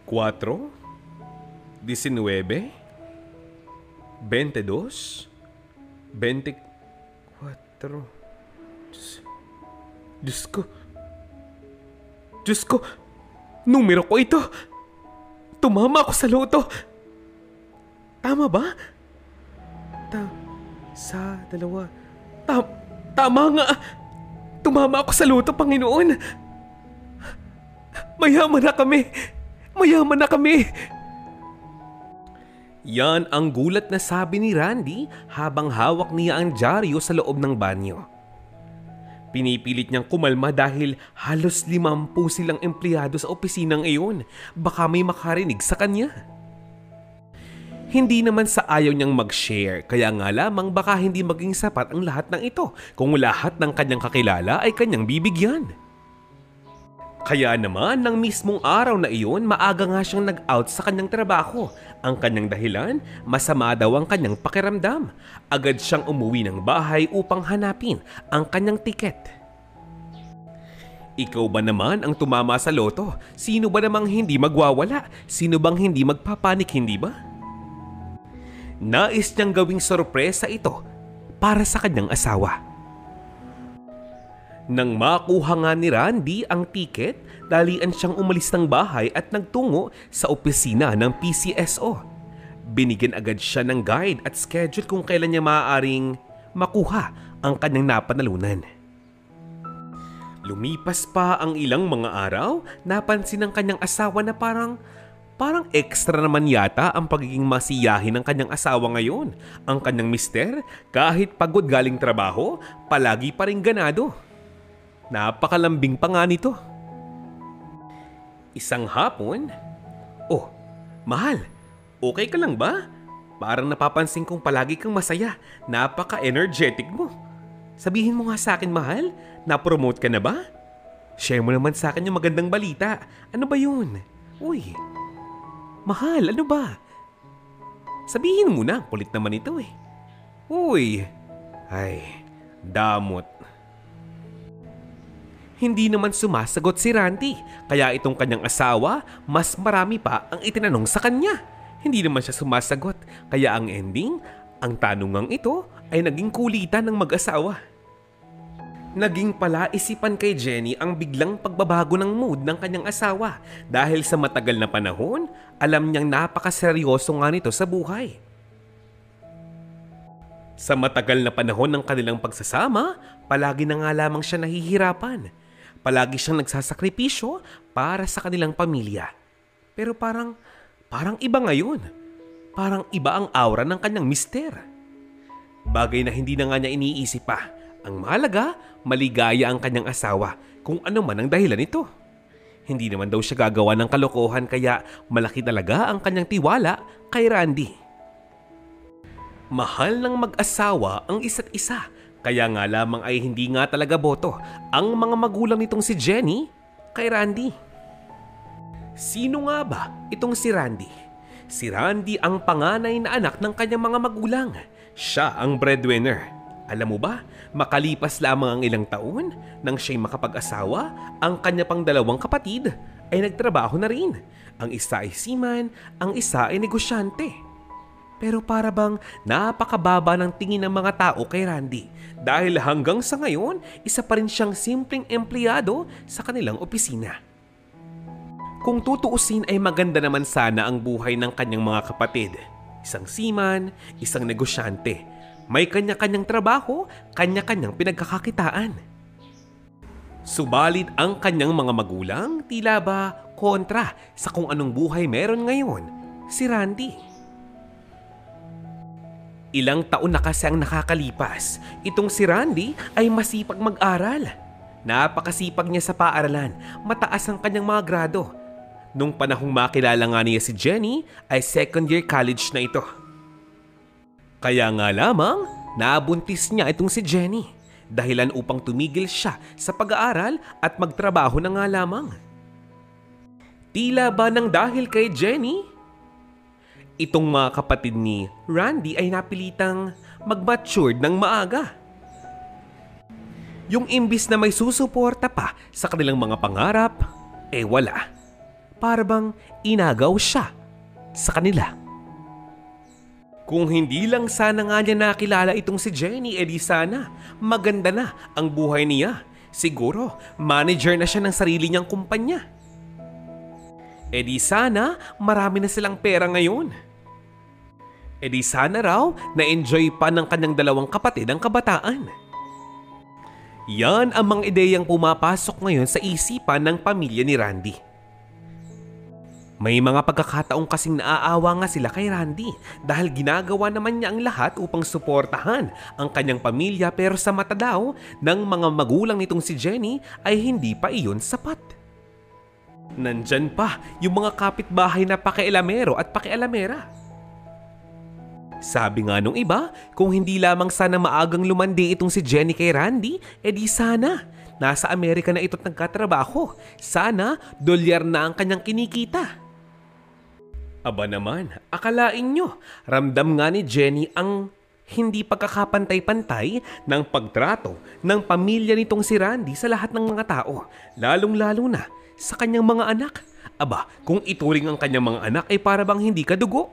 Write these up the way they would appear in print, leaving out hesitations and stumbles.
4, 19, 22, 24. Diyos ko. Diyos ko. Numero ko ito. Tumama ako sa loto. Tama ba? Sa dalawa. Tama nga. Tumama ako sa loto, Panginoon. Mayaman na kami. Mayaman na kami. Yan ang gulat na sabi ni Randy habang hawak niya ang dyaryo sa loob ng banyo. Pinipilit niyang kumalma dahil halos 50 silang empleyado sa opisinang iyon. Baka may makarinig sa kanya. Hindi naman sa ayaw niyang mag-share, kaya nga lamang baka hindi maging sapat ang lahat ng ito kung lahat ng kanyang kakilala ay kanyang bibigyan. Kaya naman, ng mismong araw na iyon, maaga nga siyang nag-out sa kanyang trabaho. Ang kanyang dahilan, masama daw ang kanyang pakiramdam. Agad siyang umuwi ng bahay upang hanapin ang kanyang tiket. Ikaw ba naman ang tumama sa loto? Sino ba namang hindi magwawala? Sino bang hindi magpapanik, hindi ba? Nais niyang gawing sorpresa ito para sa kanyang asawa. Nang makuha nga ni Randy ang tiket, dalian siyang umalis ng bahay at nagtungo sa opisina ng PCSO. Binigyan agad siya ng guide at schedule kung kailan niya maaaring makuha ang kanyang napanalunan. Lumipas pa ang ilang mga araw, napansin ng kanyang asawa na parang extra naman yata ang pagiging masiyahin ng kanyang asawa ngayon. Ang kanyang mister, kahit pagod galing trabaho, palagi pa ring ganado. Napakalambing pa nga nito. Isang hapon, "Oh, mahal, okay ka lang ba? Parang napapansin kong palagi kang masaya. Napaka-energetic mo. Sabihin mo nga sa akin, mahal, na-promote ka na ba? Share mo naman sa akin yung magandang balita. Ano ba yun? Uy, mahal, ano ba? Sabihin mo na, kulit naman ito eh. Uy, ay, damot." Hindi naman sumasagot si Randy, kaya itong kanyang asawa, mas marami pa ang itinanong sa kanya. Hindi naman siya sumasagot, kaya ang ending, ang tanungang ito ay naging kulitan ng mag-asawa. Naging palaisipan kay Jenny ang biglang pagbabago ng mood ng kanyang asawa dahil sa matagal na panahon, alam niyang napakaseryoso nga nito sa buhay. Sa matagal na panahon ng kanilang pagsasama, palagi na nga lamang siya nahihirapan. Palagi siyang nagsasakripisyo para sa kanilang pamilya. Pero parang iba ngayon. Parang iba ang aura ng kanyang mister. Bagay na hindi na nga niya iniisip pa. Ang mahalaga, maligaya ang kanyang asawa kung ano man ang dahilan nito. Hindi naman daw siya gagawa ng kalokohan kaya malaki talaga ang kanyang tiwala kay Randy. Mahal ng mag-asawa ang isa't isa. Kaya nga lamang ay hindi nga talaga boto ang mga magulang nitong si Jenny kay Randy. Sino nga ba itong si Randy? Si Randy ang panganay na anak ng kanyang mga magulang. Siya ang breadwinner. Alam mo ba, makalipas lamang ang ilang taon nang siya'y makapag-asawa, ang kanya pang dalawang kapatid ay nagtrabaho na rin. Ang isa ay seaman, ang isa ay negosyante. Pero para bang napakababa ng tingin ng mga tao kay Randy dahil hanggang sa ngayon, isa pa rin siyang simpleng empleyado sa kanilang opisina. Kung tutuusin ay maganda naman sana ang buhay ng kanyang mga kapatid. Isang seaman, isang negosyante. May kanya-kanyang trabaho, kanya-kanyang pinagkakakitaan. Subalit ang kanyang mga magulang tila ba kontra sa kung anong buhay meron ngayon si Randy. Ilang taon na kasi ang nakakalipas, itong si Randy ay masipag mag-aral. Napakasipag niya sa paaralan, mataas ang kanyang mga grado. Nung panahong makilala nga niya si Jenny, ay second year college na ito. Kaya nga lamang, nabuntis niya itong si Jenny. Dahilan upang tumigil siya sa pag-aaral at magtrabaho na nga lamang. Tila ba nang dahil kay Jenny, itong mga kapatid ni Randy ay napilitang mag-matured ng maaga. Yung imbis na may susuporta pa sa kanilang mga pangarap, wala. para bang inagaw siya sa kanila. Kung hindi lang sana nga niya nakilala itong si Jenny, edi sana maganda na ang buhay niya. Siguro manager na siya ng sarili niyang kumpanya. Edi sana marami na silang pera ngayon. Edi sana raw na-enjoy pa ng kanyang dalawang kapatid ang kabataan. Yan ang mga ideyang pumapasok ngayon sa isipan ng pamilya ni Randy. May mga pagkakataong kasing naaawa nga sila kay Randy dahil ginagawa naman niya ang lahat upang suportahan ang kanyang pamilya, pero sa mata daw ng mga magulang nitong si Jenny ay hindi pa iyon sapat. Nandyan pa yung mga kapitbahay na pakialamero at pakialamera. Sabi nga nung iba, kung hindi lamang sana maagang lumandi itong si Jenny kay Randy, edi sana nasa Amerika na ito't nagkatrabaho. Sana dolyar na ang kanyang kinikita. Aba naman, akalain nyo, ramdam nga ni Jenny ang hindi pagkakapantay-pantay ng pagtrato ng pamilya nitong si Randy sa lahat ng mga tao, lalong-lalo na sa kanyang mga anak. Aba, kung ituring ang kanyang mga anak ay para bang hindi kadugo.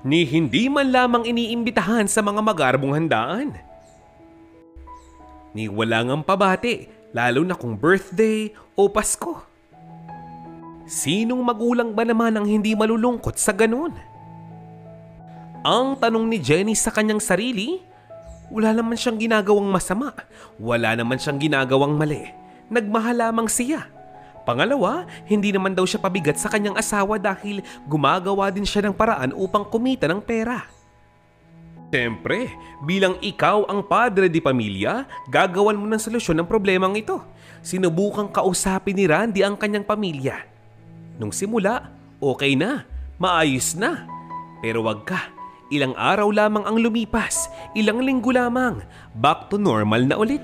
Ni hindi man lamang iniimbitahan sa mga magarbong handaan. Ni wala ngang pabati, lalo na kung birthday o Pasko. Sinong magulang ba naman ang hindi malulungkot sa ganun? Ang tanong ni Jenny sa kanyang sarili, wala naman siyang ginagawang masama, wala naman siyang ginagawang mali. Nagmahal lamang siya. Pangalawa, hindi naman daw siya pabigat sa kanyang asawa dahil gumagawa din siya ng paraan upang kumita ng pera. Siyempre, bilang ikaw ang padre di pamilya, gagawan mo ng solusyon ng problemang ito. Sinubukang kausapin ni Randy ang kanyang pamilya. Nung simula, okay na, maayos na. Pero wag ka, ilang araw lamang ang lumipas, ilang linggo lamang, back to normal na ulit.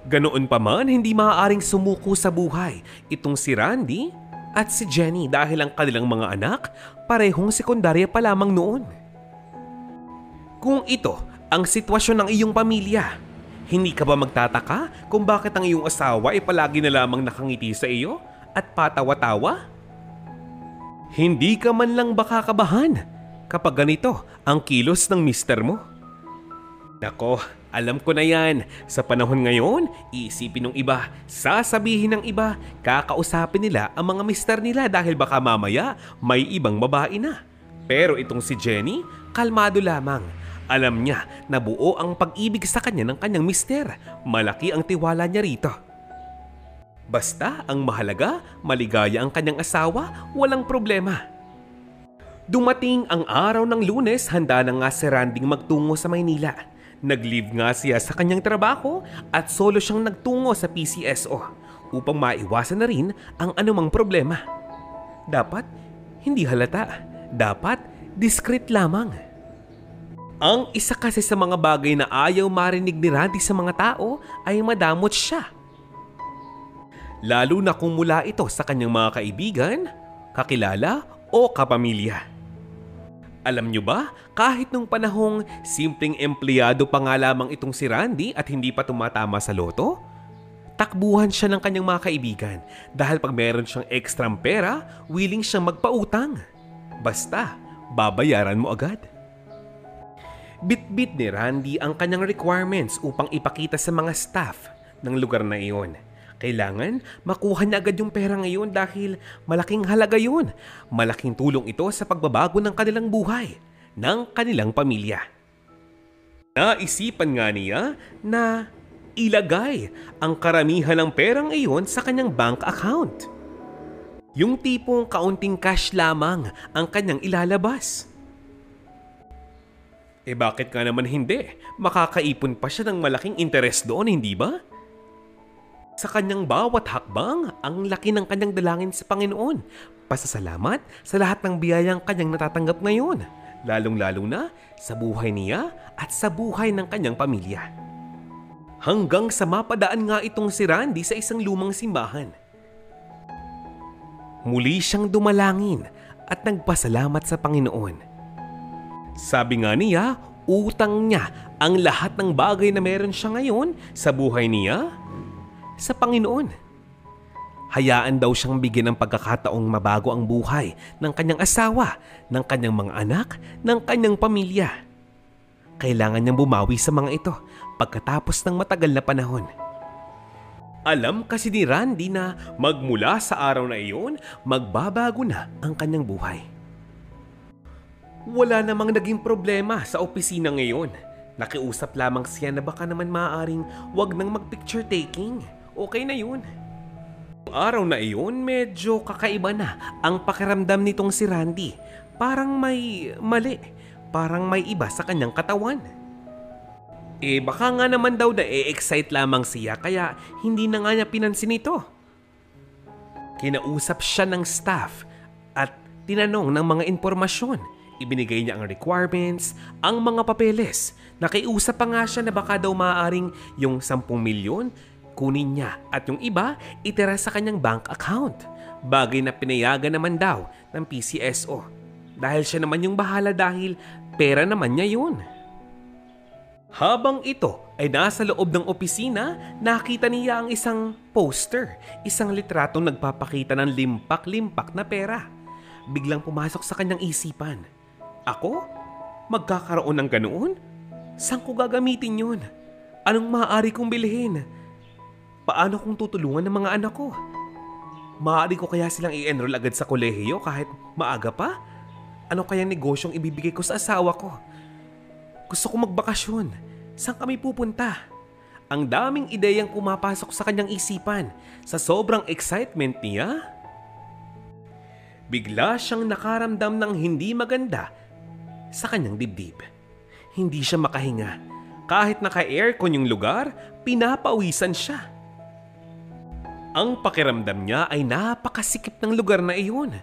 Ganoon pa man, hindi maaaring sumuko sa buhay itong si Randy at si Jenny dahil ang kanilang mga anak parehong sekundarya pa lamang noon. Kung ito ang sitwasyon ng iyong pamilya, hindi ka ba magtataka kung bakit ang iyong asawa ay palagi na lamang nakangiti sa iyo at patawa-tawa? Hindi ka man lang baka kabahan kapag ganito ang kilos ng mister mo? Nako, alam ko na yan. Sa panahon ngayon, iisipin ng iba, sasabihin ng iba, kakausapin nila ang mga mister nila dahil baka mamaya may ibang babae na. Pero itong si Jenny, kalmado lamang. Alam niya na buo ang pag-ibig sa kanya ng kanyang mister. Malaki ang tiwala niya rito. Basta ang mahalaga, maligaya ang kanyang asawa, walang problema. Dumating ang araw ng Lunes, handa na nga si Randy magtungo sa Maynila. Nag-leave nga siya sa kanyang trabaho at solo siyang nagtungo sa PCSO upang maiwasan na rin ang anumang problema. Dapat hindi halata, dapat discreet lamang. Ang isa kasi sa mga bagay na ayaw marinig ni Randy sa mga tao ay madamot siya. Lalo na kung mula ito sa kanyang mga kaibigan, kakilala o kapamilya. Alam nyo ba, kahit nung panahong simpleng empleyado pa nga lamang itong si Randy at hindi pa tumatama sa loto, takbuhan siya ng kanyang mga kaibigan dahil pag meron siyang ekstrang pera, willing siyang magpautang. Basta, babayaran mo agad. Bit-bit ni Randy ang kanyang requirements upang ipakita sa mga staff ng lugar na iyon. Kailangan makuha niya agad yung pera ngayon dahil malaking halaga yun. Malaking tulong ito sa pagbabago ng kanilang buhay, ng kanilang pamilya. Naisipan nga niya na ilagay ang karamihan ng perang iyon sa kanyang bank account. Yung tipong kaunting cash lamang ang kanyang ilalabas. Bakit ka naman hindi? Makakaipon pa siya ng malaking interes doon, hindi ba? Sa kanyang bawat hakbang, ang laki ng kanyang dalangin sa Panginoon. Pasasalamat sa lahat ng biyayang kanyang natatanggap ngayon, lalong-lalo na sa buhay niya at sa buhay ng kanyang pamilya. Hanggang sa mapadaan nga itong si Randy sa isang lumang simbahan. Muli siyang dumalangin at nagpasalamat sa Panginoon. Sabi nga niya, utang niya ang lahat ng bagay na meron siya ngayon sa buhay niya sa Panginoon. Hayaan daw siyang bigyan ng pagkakataong mabago ang buhay ng kanyang asawa, ng kanyang mga anak, ng kanyang pamilya. Kailangan niyang bumawi sa mga ito pagkatapos ng matagal na panahon. Alam kasi ni Randy na magmula sa araw na iyon, magbabago na ang kanyang buhay. Wala namang naging problema sa opisina ngayon. Nakiusap lamang siya na baka naman maaaring wag nang mag-picture taking. Okay na yun. Araw na iyon, medyo kakaiba na ang pakiramdam nitong si Randy. Parang may mali. Parang may iba sa kanyang katawan. Baka nga naman daw na excite lamang siya kaya hindi na nga niya pinansin ito. Kinausap siya ng staff at tinanong ng mga impormasyon. Ibinigay niya ang requirements, ang mga papeles. Nakiusap pa nga siya na baka daw maaaring yung 10 milyon kunin niya at yung iba itira sa kanyang bank account. Bagay na pinayagan naman daw ng PCSO. Dahil siya naman yung bahala dahil pera naman niya yun. Habang ito ay nasa loob ng opisina, nakita niya ang isang poster, isang litratong nagpapakita ng limpak-limpak na pera. Biglang pumasok sa kanyang isipan. Ako? Magkakaroon ng ganoon? Saan ko gagamitin yun? Anong maaari kong bilhin? Paano kung tutulungan ng mga anak ko? Maaari ko kaya silang i-enroll agad sa kolehiyo kahit maaga pa? Ano kayang negosyong ibibigay ko sa asawa ko? Gusto ko magbakasyon. Saan kami pupunta? Ang daming ideyang pumapasok sa kanyang isipan. Sa sobrang excitement niya, bigla siyang nakaramdam ng hindi maganda sa kanyang dibdib. Hindi siya makahinga. Kahit naka-aircon yung lugar, pinapawisan siya. Ang pakiramdam niya ay napakasikip ng lugar na iyon.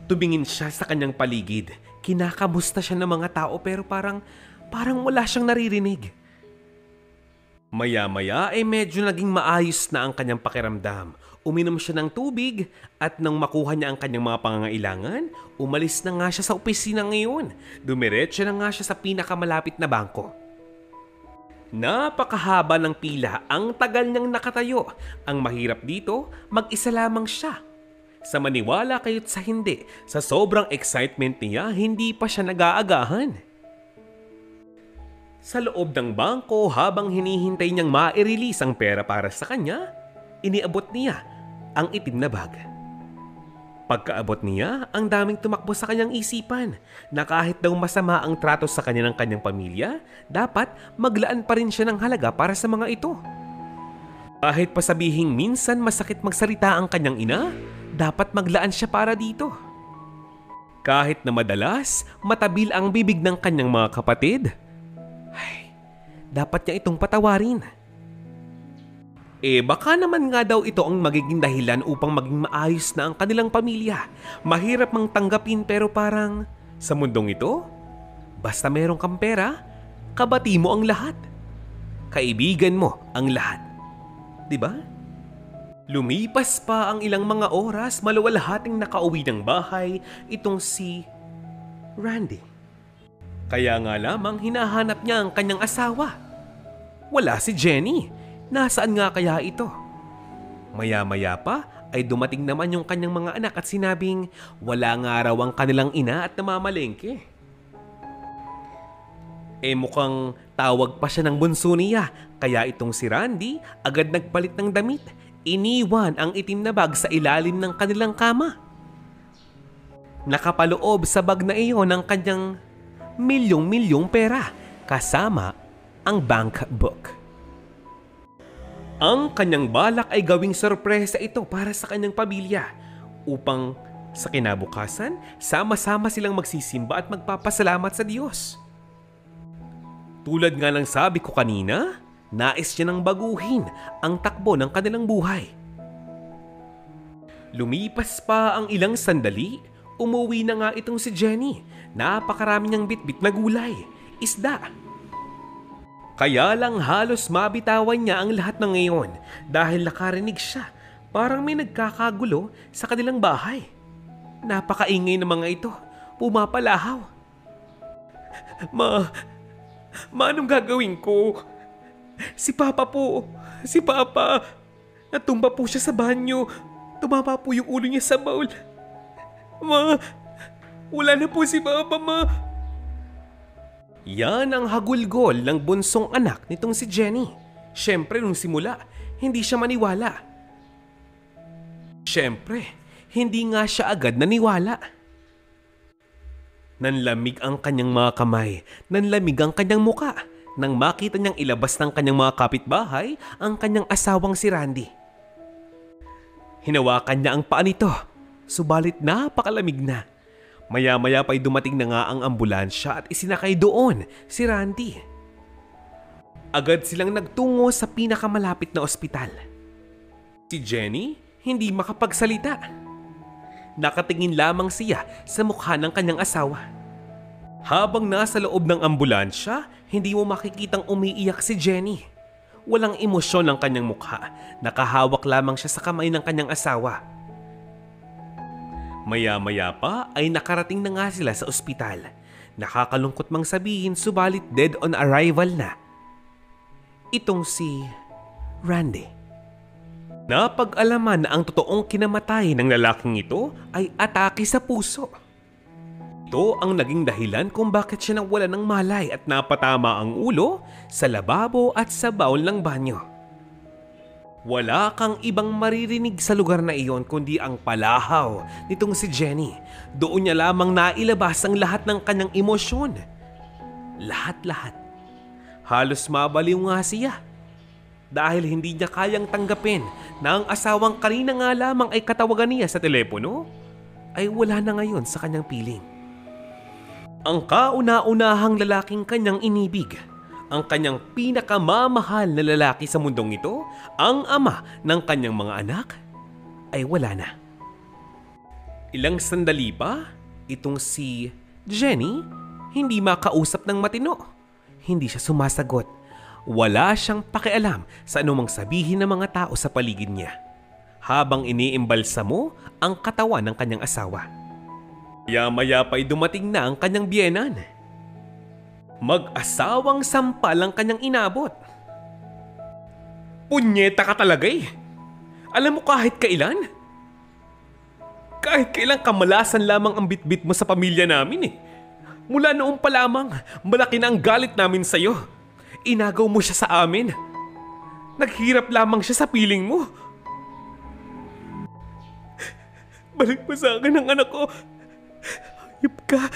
Tumingin siya sa kanyang paligid. Kinakamusta siya ng mga tao pero parang wala siyang naririnig. Maya-maya ay medyo naging maayos na ang kanyang pakiramdam. Uminom siya ng tubig at nang makuha niya ang kanyang mga pangangailangan, umalis na nga siya sa opisina ngayon. Dumiretso na nga siya sa pinakamalapit na bangko. Napakahaba ng pila, ang tagal niyang nakatayo. Ang mahirap dito, mag-isa lamang siya. Sa maniwala kayo't sa hindi, sa sobrang excitement niya, hindi pa siya nag-aagahan. Sa loob ng bangko, habang hinihintay niyang ma-release ang pera para sa kanya, iniabot niya ang itim na bag. Pagkaabot niya, ang daming tumakbo sa kanyang isipan na kahit daw masama ang trato sa kanya ng kanyang pamilya, dapat maglaan pa rin siya ng halaga para sa mga ito. Kahit pasabihing minsan masakit magsalita ang kanyang ina, dapat maglaan siya para dito. Kahit na madalas matabil ang bibig ng kanyang mga kapatid, dapat niya itong patawarin. Baka naman nga daw ito ang magiging dahilan upang maging maayos na ang kanilang pamilya. Mahirap mang tanggapin pero parang sa mundong ito, basta meron kang pera, kabati mo ang lahat. Kaibigan mo ang lahat. Diba? Lumipas pa ang ilang mga oras, maluwalhating nakauwi ng bahay itong si Randy. Kaya nga lamang hinahanap niya ang kanyang asawa. Wala si Jenny. Nasaan nga kaya ito? Maya-maya pa ay dumating naman yung kanyang mga anak at sinabing wala nga raw ang kanilang ina at namamalengke. Mukhang tawag pa siya ng bunso niya, kaya itong si Randy agad nagpalit ng damit. Iniwan ang itim na bag sa ilalim ng kanilang kama. Nakapaloob sa bag na iyon ang kanyang milyong-milyong pera kasama ang bank book. Ang kanyang balak ay gawing sorpresa ito para sa kanyang pamilya upang sa kinabukasan, sama-sama silang magsisimba at magpapasalamat sa Diyos. Tulad nga ng sabi ko kanina, nais niya nang baguhin ang takbo ng kanilang buhay. Lumipas pa ang ilang sandali, umuwi na nga itong si Jenny. Napakarami niyang bitbit na gulay, isda. Kaya lang halos mabitawan niya ang lahat ng ngayon dahil nakarinig siya. Parang may nagkakagulo sa kanilang bahay. Napakaingay ng mga ito. Pumapalahaw. Ma, anong gagawin ko? Si Papa po. Si Papa. Natumba po siya sa banyo. Tumama po yung ulo niya sa bowl. Ma, wala na po si Papa, Ma. Yan ang hagulgol ng bunsong anak nitong si Jenny. Siyempre nung simula, hindi siya maniwala. Siyempre, hindi nga siya agad naniwala. Nanlamig ang kanyang mga kamay, nanlamig ang kanyang muka nang makita niyang ilabas ng kanyang mga kapitbahay ang kanyang asawang si Randy. Hinawakan niya ang paa nito, subalit napakalamig na. Maya-maya pa'y dumating na nga ang ambulansya at isinakay doon si Randy. Agad silang nagtungo sa pinakamalapit na ospital. Si Jenny hindi makapagsalita. Nakatingin lamang siya sa mukha ng kanyang asawa. Habang nasa loob ng ambulansya, hindi mo makikitang umiiyak si Jenny. Walang emosyon ang kanyang mukha. Nakahawak lamang siya sa kamay ng kanyang asawa. Maya-maya pa ay nakarating na nga sila sa ospital. Nakakalungkot mang sabihin subalit dead on arrival na itong si Randy. Napag-alaman na ang totoong kinamatay ng lalaking ito ay atake sa puso. Ito ang naging dahilan kung bakit siya nawala ng malay at napatama ang ulo sa lababo at sa baul ng banyo. Wala kang ibang maririnig sa lugar na iyon kundi ang palahaw nitong si Jenny. Doon niya lamang nailabas ang lahat ng kanyang emosyon. Lahat-lahat. Halos mabaliw nga siya. Dahil hindi niya kayang tanggapin na ang asawang kanina nga lamang ay katawagan niya sa telepono, ay wala na ngayon sa kanyang piling. Ang kauna-unahang lalaking kanyang inibig, ang kanyang pinakamamahal na lalaki sa mundong ito, ang ama ng kanyang mga anak, ay wala na. Ilang sandali pa, itong si Jenny hindi makausap ng matino. Hindi siya sumasagot. Wala siyang pakialam sa anumang sabihin ng mga tao sa paligid niya habang iniimbalsa mo ang katawan ng kanyang asawa. Maya-maya pa'y dumating na ang kanyang biyenan. Mag-asawang sampal ang kanyang inabot. Punyeta ka talaga eh. Alam mo kahit kailan kamalasan lamang ang bitbit mo sa pamilya namin eh. Mula noon pa lamang, malaki na ang galit namin sa'yo. Inagaw mo siya sa amin. Naghirap lamang siya sa piling mo. Balik mo sa akin ang anak ko. Hayop ka.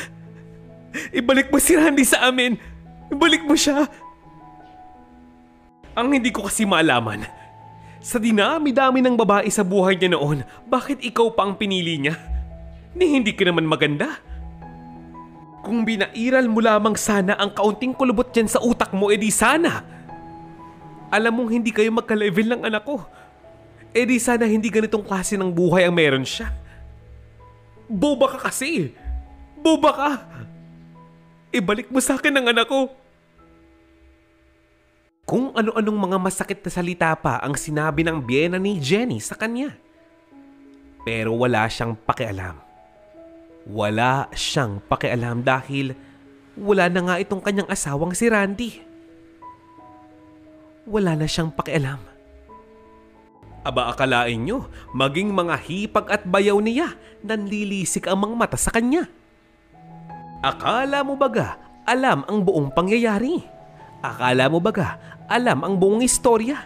Ibalik mo si Randy sa amin. Ibalik mo siya. Ang hindi ko kasi malaman, sa dinami-dami ng babae sa buhay niya noon, bakit ikaw pa ang pinili niya? Hindi ka naman maganda. Kung binairal mo lamang sana ang kaunting kulubot dyan sa utak mo, edi sana. Alam mong hindi kayo magka-level ng anak ko. Edi sana hindi ganitong klase ng buhay ang meron siya. Boba ka kasi. Boba ka. Ibalik mo sa akin ang anak ko. Kung ano-anong mga masakit na salita pa ang sinabi ng biyena ni Jenny sa kanya. Pero wala siyang pakialam. Wala siyang pakialam dahil wala na nga itong kanyang asawang si Randy. Wala na siyang pakialam. Aba akalain nyo, maging mga hipag at bayaw niya, nanlilisik ang mga mata sa kanya. Akala mo baga alam ang buong pangyayari? Akala mo baga alam ang buong istorya?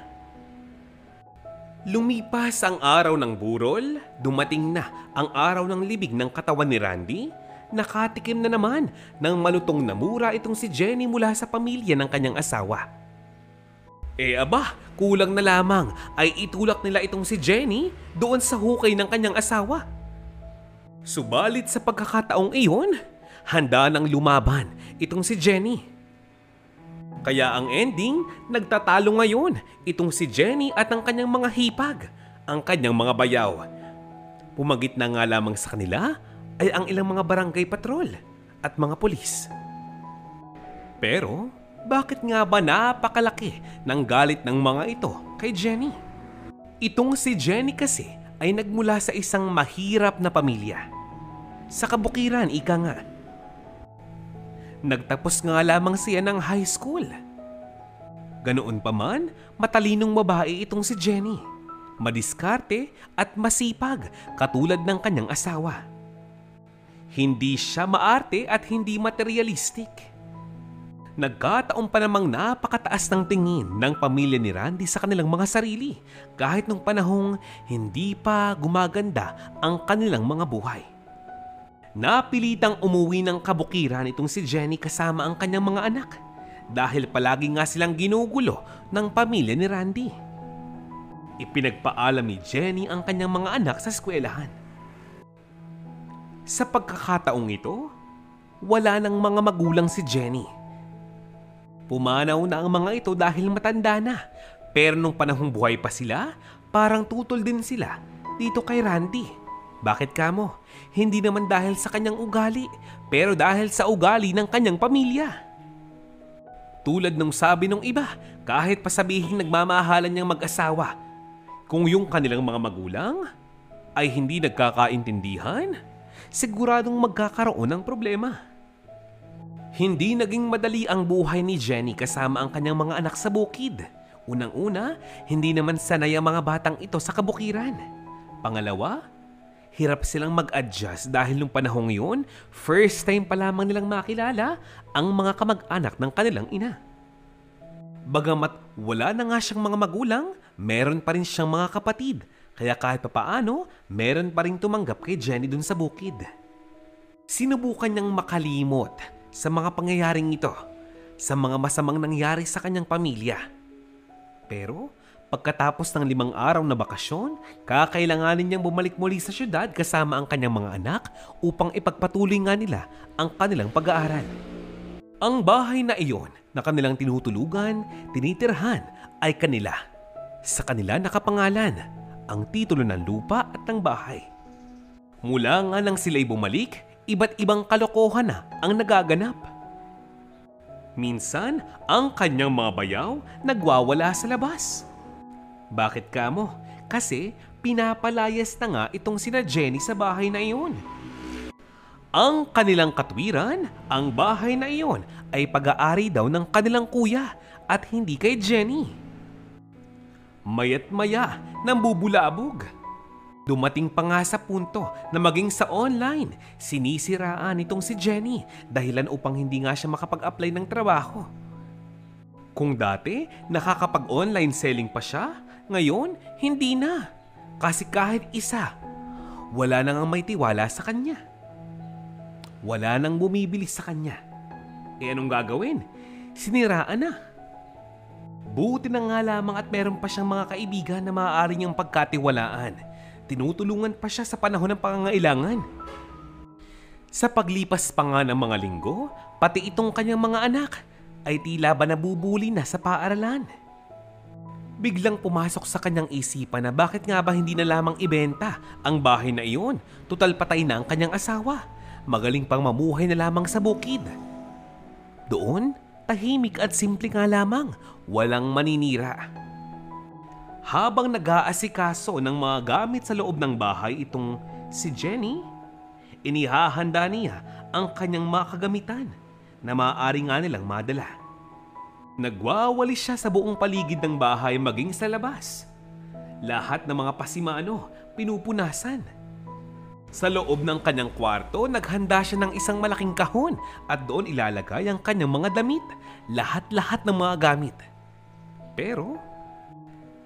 Lumipas ang araw ng burol, dumating na ang araw ng libig ng katawan ni Randy. Nakatikim na naman ng malutong na mura itong si Jenny mula sa pamilya ng kanyang asawa. Aba, kulang na lamang ay itulak nila itong si Jenny doon sa hukay ng kanyang asawa. Subalit sa pagkakataong iyon, handa nang lumaban itong si Jenny. Kaya ang ending, nagtatalo ngayon itong si Jenny at ang kanyang mga hipag, ang kanyang mga bayaw. Pumagit na nga lamang sa kanila ay ang ilang mga barangay patrol at mga pulis. Pero bakit nga ba napakalaki ng galit ng mga ito kay Jenny? Itong si Jenny kasi ay nagmula sa isang mahirap na pamilya. Sa kabukiran, ika nga. Nagtapos nga lamang siya ng high school. Ganoon pa man, matalinong babae itong si Jenny. madiskarte at masipag katulad ng kanyang asawa. Hindi siya maarte at hindi materialistic. Nagkataon pa namang napakataas ng tingin ng pamilya ni Randy sa kanilang mga sarili kahit nung panahong hindi pa gumaganda ang kanilang mga buhay. Napilitang umuwi ng kabukiran itong si Jenny kasama ang kanyang mga anak dahil palagi nga silang ginugulo ng pamilya ni Randy. Ipinagpaalam ni Jenny ang kanyang mga anak sa eskwelahan. Sa pagkakataong ito, wala nang mga magulang si Jenny. Pumanaw na ang mga ito dahil matanda na, pero nung panahong buhay pa sila, parang tutol din sila dito kay Randy. Bakit kamo? Hindi naman dahil sa kanyang ugali, pero dahil sa ugali ng kanyang pamilya. Tulad ng sabi ng iba, kahit pasabihin nagmamahalan niyang mag-asawa, kung yung kanilang mga magulang ay hindi nagkakaintindihan, siguradong magkakaroon ng problema. Hindi naging madali ang buhay ni Jenny kasama ang kanyang mga anak sa bukid. Unang-una, hindi naman sanay ang mga batang ito sa kabukiran. Pangalawa, hirap silang mag-adjust dahil nung panahong yun, first time pa lamang nilang makilala ang mga kamag-anak ng kanilang ina. Bagamat wala na nga siyang mga magulang, meron pa rin siyang mga kapatid. Kaya kahit papaano, meron pa rin tumanggap kay Jenny dun sa bukid. Sinubukan niyang makalimot sa mga pangyayaring ito, sa mga masamang nangyari sa kanyang pamilya. Pero pagkatapos ng 5 araw na bakasyon, kakailanganin niyang bumalik muli sa syudad kasama ang kanyang mga anak upang ipagpatuloy nga nila ang kanilang pag-aaral. Ang bahay na iyon na kanilang tinutulugan, tinitirhan ay kanila. Sa kanila nakapangalan ang titulo ng lupa at ng bahay. Mula nga nang sila'y bumalik, iba't ibang kalokohan na ang nagaganap. Minsan, ang kanyang mga bayaw nagwawala sa labas. Bakit kamo? Kasi pinapalayas na nga itong sina Jenny sa bahay na iyon. Ang kanilang katwiran, ang bahay na iyon ay pag-aari daw ng kanilang kuya at hindi kay Jenny. Maya't maya nang bubulabog. Dumating pa nga sa punto na maging sa online, sinisiraan itong si Jenny dahilan upang hindi nga siya makapag-apply ng trabaho. Kung dati nakakapag-online selling pa siya, ngayon hindi na. Kasi kahit isa, wala nang may tiwala sa kanya. Wala nang bumibili sa kanya. Anong gagawin? Siniraan na. Buti na nga lamang at meron pa siyang mga kaibigan na maaari niyang pagkatiwalaan. Tinutulungan pa siya sa panahon ng pangangailangan. Sa paglipas pa nga ng mga linggo, pati itong kanyang mga anak ay tila ba nabubuli na sa paaralan. Biglang pumasok sa kanyang isipan na bakit nga ba hindi na lamang ibenta ang bahay na iyon, tutal patay na ang kanyang asawa. Magaling pang mamuhay na lamang sa bukid. Doon, tahimik at simple nga lamang, walang maninira. Habang nag-aasikaso ng mga gamit sa loob ng bahay itong si Jenny, inihahanda niya ang kanyang mga kagamitan na maaari nga nilang madala. Nagwawalis siya sa buong paligid ng bahay maging sa labas. Lahat ng mga pasimano pinupunasan. Sa loob ng kanyang kwarto, naghanda siya ng isang malaking kahon at doon ilalagay ang kanyang mga damit, lahat-lahat ng mga gamit. Pero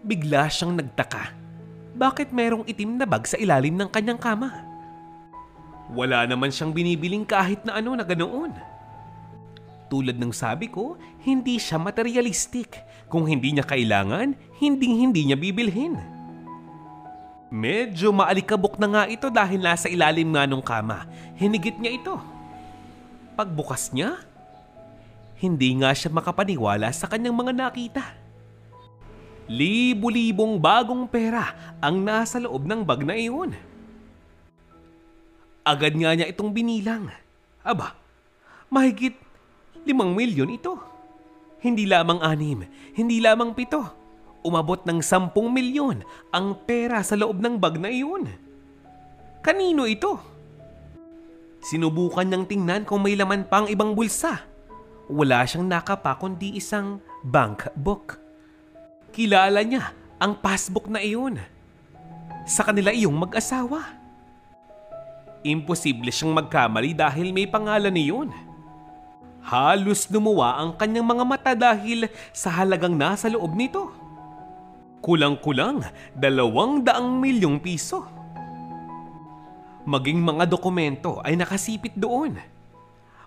bigla siyang nagtaka. Bakit merong itim na bag sa ilalim ng kanyang kama? Wala naman siyang binibiling kahit na ano na ganoon. Tulad ng sabi ko, hindi siya materialistic. Kung hindi niya kailangan, hindi niya bibilhin. Medyo maalikabok na nga ito dahil nasa ilalim nga nung kama. Hinigit niya ito. Pagbukas niya, hindi nga siya makapaniwala sa kanyang mga nakita. Libo-libong bagong pera ang nasa loob ng bag na iyon. Agad nga niya itong binilang. Aba, mahigit 5 milyon ito. Hindi lamang 6, hindi lamang 7. Umabot ng 10 milyon ang pera sa loob ng bag na iyon. Kanino ito? Sinubukan niyang tingnan kung may laman pang ibang bulsa. Wala siyang nakapa kundi isang bank book. Kilala niya ang passbook na iyon. sa kanila iyong mag-asawa. Imposible siyang magkamali dahil may pangalan niyon. Halos lumuwa ang kanyang mga mata dahil sa halagang nasa loob nito. Kulang-kulang 200 milyong piso. Maging mga dokumento ay nakasipit doon.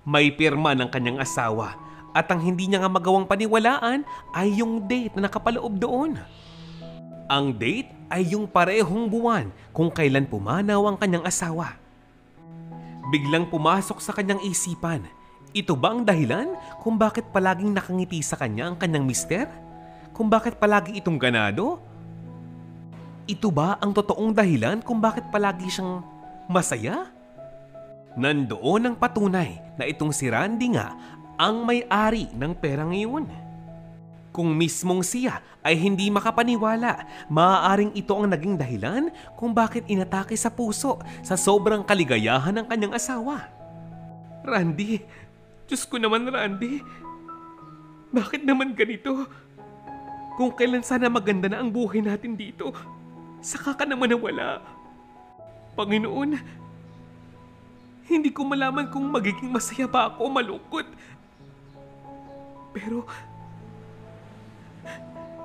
May pirma ng kanyang asawa at ang hindi niya nga magawang paniwalaan ay yung date na nakapaloob doon. Ang date ay yung parehong buwan kung kailan pumanaw ang kanyang asawa. Biglang pumasok sa kanyang isipan, ito ba ang dahilan kung bakit palaging nakangiti sa kanya ang kanyang mister? Kung bakit palagi itong ganado? Ito ba ang totoong dahilan kung bakit palagi siyang masaya? Nandoon ang patunay na itong si Randy nga ang may-ari ng perang iyon. Kung mismong siya ay hindi makapaniwala, maaaring ito ang naging dahilan kung bakit inatake sa puso sa sobrang kaligayahan ng kanyang asawa. Randy, Diyos ko naman Randy, bakit naman ganito? Kung kailan sana maganda na ang buhay natin dito, saka ka naman nawala. Panginoon, hindi ko malaman kung magiging masaya pa ako o malungkot. Pero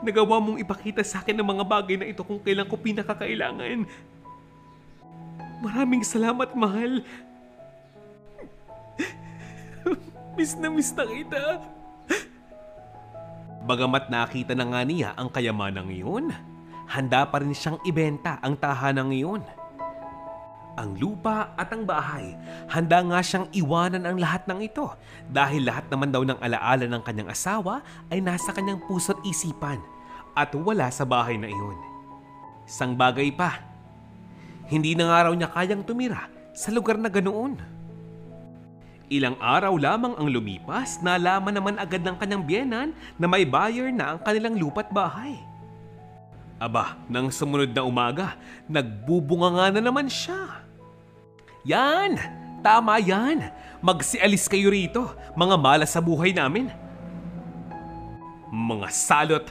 nagawa mong ipakita sa akin ang mga bagay na ito kung kailan ko pinakakailangan. Maraming salamat, mahal. Miss na kita. Bagamat nakita na nga niya ang kayamanang iyon, handa pa rin siyang ibenta ang tahanang iyon. Ang lupa at ang bahay, handa nga siyang iwanan ang lahat ng ito dahil lahat naman daw ng alaala ng kanyang asawa ay nasa kanyang puso't isipan at wala sa bahay na iyon. Isang bagay pa, hindi na nga raw niya kayang tumira sa lugar na ganoon. Ilang araw lamang ang lumipas, nalaman naman agad ng kanyang biyenan na may buyer na ang kanilang lupa't bahay. Aba, nang sumunod na umaga, nagbubunga nga na naman siya. Yan! Tama yan! Magsialis kayo rito, mga malas sa buhay namin. Mga salot!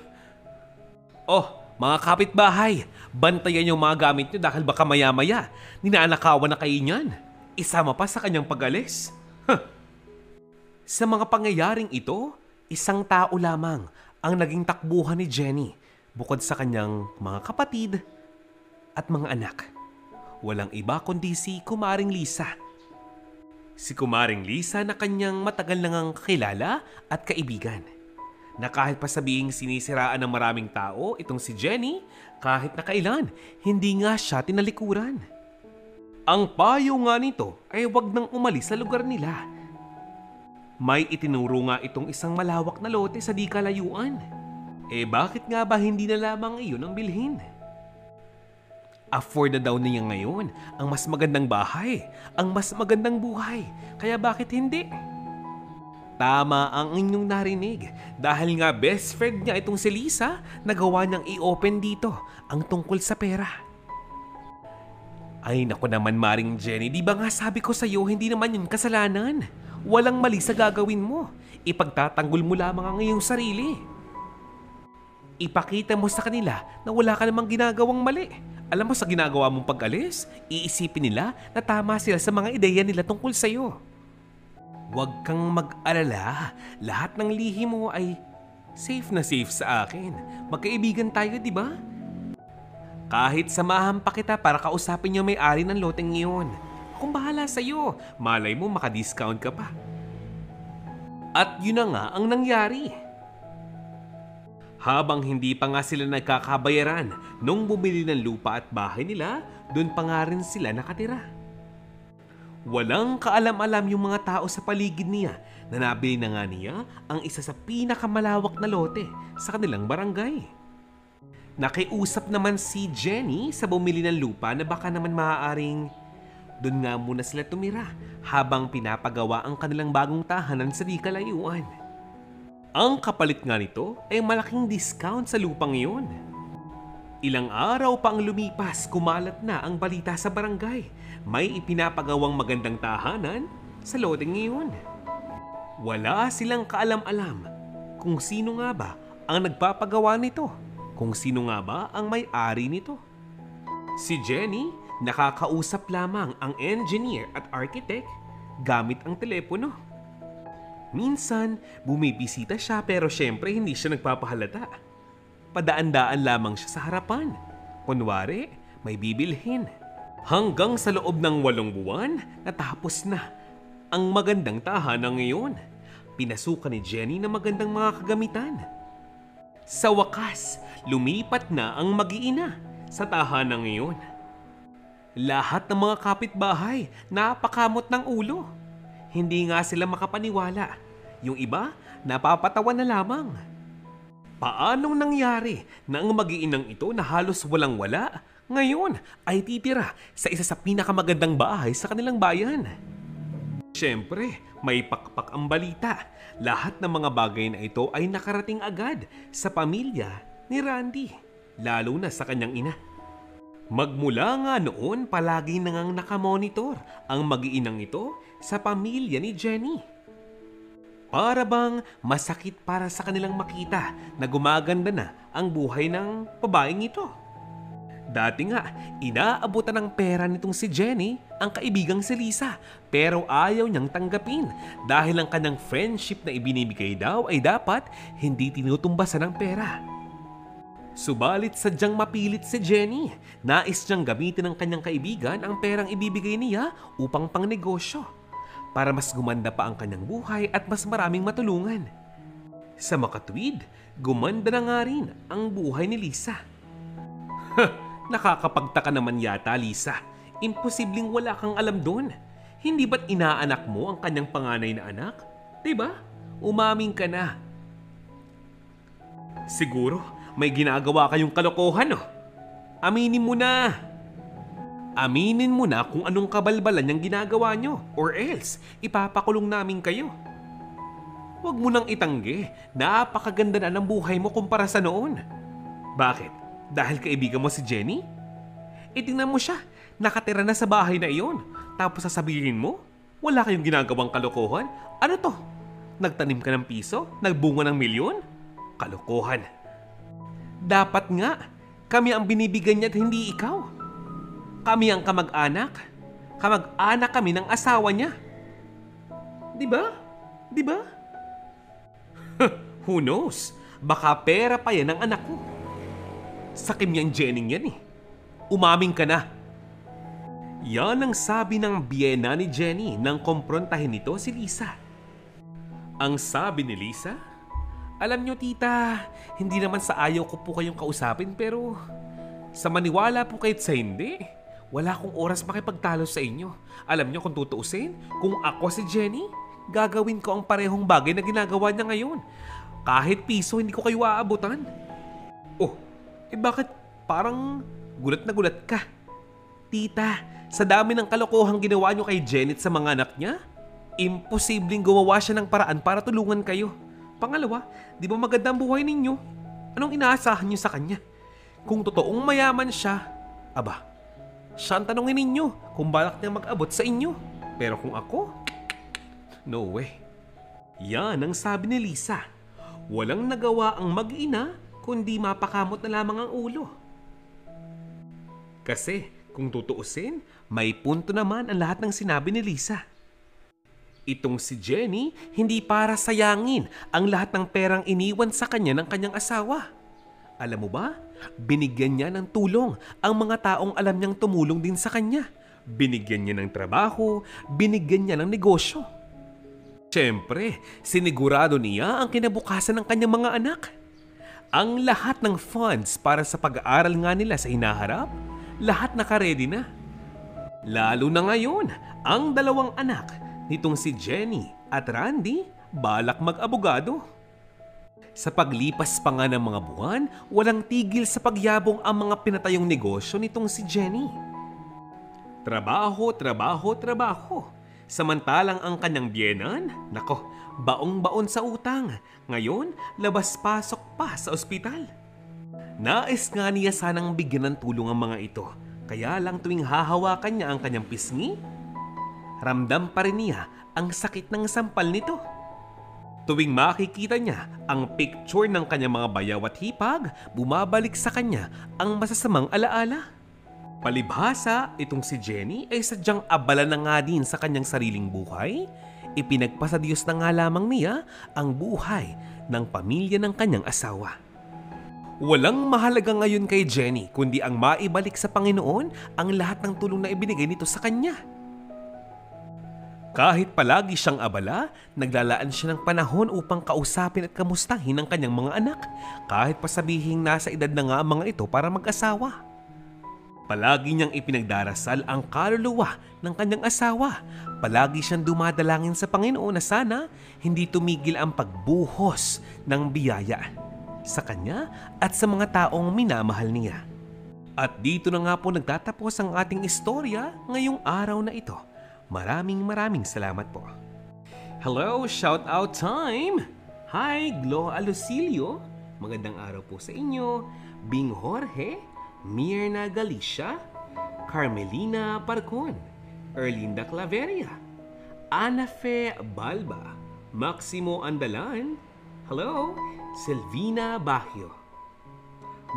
Oh, mga kapitbahay, bantayan yung mga gamit nyo dahil baka maya-maya, ninanakawan na kayo niyan. Isama pa sa kanyang pag-alis. Sa mga pangyayaring ito, isang tao lamang ang naging takbuhan ni Jenny bukod sa kanyang mga kapatid at mga anak. Walang iba kundi si Kumaring Lisa. Si Kumaring Lisa na kanyang matagal nang kakilala at kaibigan. Na kahit pa sabihing sinisiraan ng maraming tao itong si Jenny, kahit na kailan, hindi nga siya tinalikuran. Ang payo nga nito ay huwag nang umalis sa lugar nila. May itinuro nga itong isang malawak na lote sa di kalayuan. Bakit nga ba hindi na lamang iyon ang bilhin? Afford na daw niya ngayon ang mas magandang bahay, ang mas magandang buhay. Kaya bakit hindi? Tama ang inyong narinig dahil nga best friend niya itong si Lisa, nagawa niyang i-open dito ang tungkol sa pera. Ay naku naman Maring Jenny, di ba nga sabi ko sa'yo hindi naman yun kasalanan? Walang mali sa gagawin mo. Ipagtatanggol mo lamang ang iyong sarili. Ipakita mo sa kanila na wala ka namang ginagawang mali. Alam mo sa ginagawa mong pag-alis, iisipin nila na tama sila sa mga ideya nila tungkol sa'yo. Huwag kang mag-alala. Lahat ng lihim mo ay safe na safe sa akin. Magkaibigan tayo, di ba? Kahit samahan pa kita para kausapin niyo may-ari ng loteng iyon. Kung bahala sa'yo, malay mo makadiscount ka pa. At yun na nga ang nangyari. Habang hindi pa nga sila nagkakabayaran nung bumili ng lupa at bahay nila, doon pa nga rin sila nakatira. Walang kaalam-alam yung mga tao sa paligid niya na nabili na nga niya ang isa sa pinakamalawak na lote sa kanilang barangay. Nakiusap naman si Jenny sa bumili ng lupa na baka naman maaaring doon nga muna sila tumira habang pinapagawa ang kanilang bagong tahanan sa di kalayuan. Ang kapalit nga nito ay malaking discount sa lupang iyon. Ilang araw pa ang lumipas, kumalat na ang balita sa barangay. May ipinapagawang magandang tahanan sa loteng iyon. Wala silang kaalam-alam kung sino nga ba ang nagpapagawa nito, kung sino nga ba ang may-ari nito. Si Jenny, nakakausap lamang ang engineer at architect gamit ang telepono. Minsan, bumibisita siya pero syempre hindi siya nagpapahalata. Padaan-daan lamang siya sa harapan. Kunwari, may bibilhin. Hanggang sa loob ng 8 buwan, natapos na ang magandang tahanan ngayon. Pinasukan ni Jenny ng magandang mga kagamitan. Sa wakas, lumipat na ang mag-iina sa tahanan ngayon. Lahat ng mga kapitbahay napakamot ng ulo. Hindi nga sila makapaniwala. Yung iba, napapatawa na lamang. Paanong nangyari na ang mag-iinang ito na halos walang-wala, ngayon ay titira sa isa sa pinakamagandang bahay sa kanilang bayan? Siyempre, may pakpak ang balita. Lahat ng mga bagay na ito ay nakarating agad sa pamilya ni Randy, lalo na sa kanyang ina. Magmula nga noon, palagi nang nakamonitor ang mag-iinang ito sa pamilya ni Jenny. Para bang masakit para sa kanilang makita na gumaganda na ang buhay ng babaeng ito. Dati nga, inaabutan ng pera nitong si Jenny ang kaibigang si Lisa, pero ayaw niyang tanggapin dahil ang kanyang friendship na ibinibigay daw ay dapat hindi tinutumbasan ng pera. Subalit sadyang mapilit si Jenny. Nais niyang gamitin ng kanyang kaibigan ang perang ibibigay niya upang pangnegosyo para mas gumanda pa ang kanyang buhay at mas maraming matulungan. Sa makatuwid, gumanda na nga rin ang buhay ni Lisa. Nakakapagtaka naman yata, Lisa. Imposibleng wala kang alam doon. Hindi ba't inaanak mo ang kanyang panganay na anak? Diba? Umaming ka na. Siguro, may ginagawa kayong kalokohan, no? Aminin mo na. Aminin mo na kung anong kabalbalan yung ginagawa nyo, or else ipapakulong namin kayo. Huwag mo nang itanggi. Napakaganda na ng buhay mo kumpara sa noon. Bakit? Dahil kaibigan mo si Jenny? Tingnan mo siya. Nakatira na sa bahay na iyon. Tapos sasabihin mo, wala kayong ginagawang kalokohan? Ano to? Nagtanim ka ng piso? Nagbunga ng milyon? Kalokohan. Dapat nga, kami ang binibigyan niya at hindi ikaw. Kami ang kamag-anak. Kamag-anak kami ng asawa niya. Diba? Diba? Who knows? Baka pera pa yan ng anak ko. Sakim yan Jenning yan eh. Umaming ka na. Yan ang sabi ng biyena ni Jenny nang kumprontahin nito si Lisa. Ang sabi ni Lisa, alam nyo tita, hindi naman sa ayaw ko po kayong kausapin pero sa maniwala po kahit sa hindi, wala akong oras makipagtalo sa inyo. Alam nyo kung tutuusin, kung ako si Jenny, gagawin ko ang parehong bagay na ginagawa niya ngayon. Kahit piso hindi ko kayo aabutan. Oh, bakit parang gulat na gulat ka? Tita, sa dami ng kalokohang ginawa nyo kay Janet sa mga anak niya, imposibleng gumawa siya ng paraan para tulungan kayo. Pangalawa, di ba maganda ang buhay ninyo? Anong inaasahan nyo sa kanya? Kung totoong mayaman siya, aba, siya ang tanongin ninyo kung balak niya mag-abot sa inyo. Pero kung ako, no way. Yan ang sabi ni Lisa. Walang nagawa ang mag-ina kundi mapakamot na lamang ang ulo. Kasi kung tutuusin, may punto naman ang lahat ng sinabi ni Lisa. Itong si Jenny, hindi para sayangin ang lahat ng perang iniwan sa kanya ng kanyang asawa. Alam mo ba, binigyan niya ng tulong ang mga taong alam niyang tumulong din sa kanya. Binigyan niya ng trabaho, binigyan niya ng negosyo. Siyempre, sinigurado niya ang kinabukasan ng kanyang mga anak. Ang lahat ng funds para sa pag-aaral nga nila sa hinaharap, lahat nakaredy na. Lalo na ngayon, ang dalawang anak nitong si Jenny at Randy balak mag-abogado. Sa paglipas pa nga ng mga buwan, walang tigil sa pagyabong ang mga pinatayong negosyo nitong si Jenny. Trabaho, trabaho, trabaho. Samantalang ang kanyang biyenan, nako, baong-baon sa utang. Ngayon, labas-pasok pa sa ospital. Nais nga niya sanang bigyan ng tulong ang mga ito. Kaya lang tuwing hahawakan niya ang kanyang pisngi, ramdam pa rin niya ang sakit ng sampal nito. Tuwing makikita niya ang picture ng kanyang mga bayaw at hipag, bumabalik sa kanya ang masasamang alaala. Palibhasa, itong si Jenny ay sadyang abala na nga din sa kanyang sariling buhay. Ipinagpasa Diyos na nga lamang niya ang buhay ng pamilya ng kanyang asawa. Walang mahalaga ngayon kay Jenny kundi ang maibalik sa Panginoon ang lahat ng tulong na ibinigay nito sa kanya. Kahit palagi siyang abala, naglalaan siya ng panahon upang kausapin at kamustahin ang kanyang mga anak, kahit pa sabihing nasa edad na nga ang mga ito para mag-asawa. Palagi niyang ipinagdarasal ang kaluluwa ng kanyang asawa. Palagi siyang dumadalangin sa Panginoon na sana hindi tumigil ang pagbuhos ng biyaya sa kanya at sa mga taong minamahal niya. At dito na nga po nagtatapos ang ating istorya ngayong araw na ito. Maraming salamat po. Hello, shout out time! Hi, Glo Alusilio. Magandang araw po sa inyo. Bing Jorge, Mirna Galicia, Carmelina Parcon, Erlinda Claveria, Ana Fe Balba, Maximo Andalan, hello, Selvina Bajo,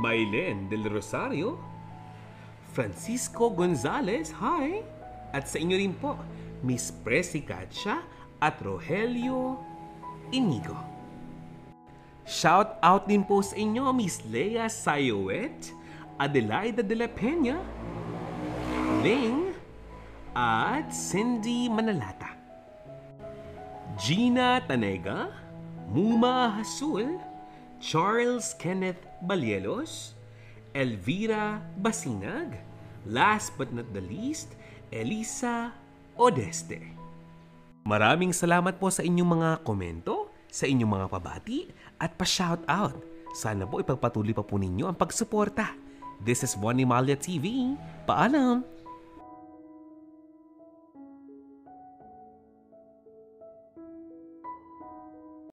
Mailen Del Rosario, Francisco Gonzalez, hi! At sa inyo rin po, Miss Presi Katsia at Rogelio Inigo. Shout out din po sa inyo, Miss Lea Sayowet, Adelaida de la Peña, Ling, at Cindy Manalata. Gina Tanega, Muma Hasul, Charles Kenneth Balielos, Elvira Basinag, last but not the least, Elisa Odeste. Maraming salamat po sa inyong mga komento, sa inyong mga pabati at pa-shoutout. Sana po ipagpatuloy pa po ninyo ang pagsuporta. This is Bonnie Malya TV. Paalam!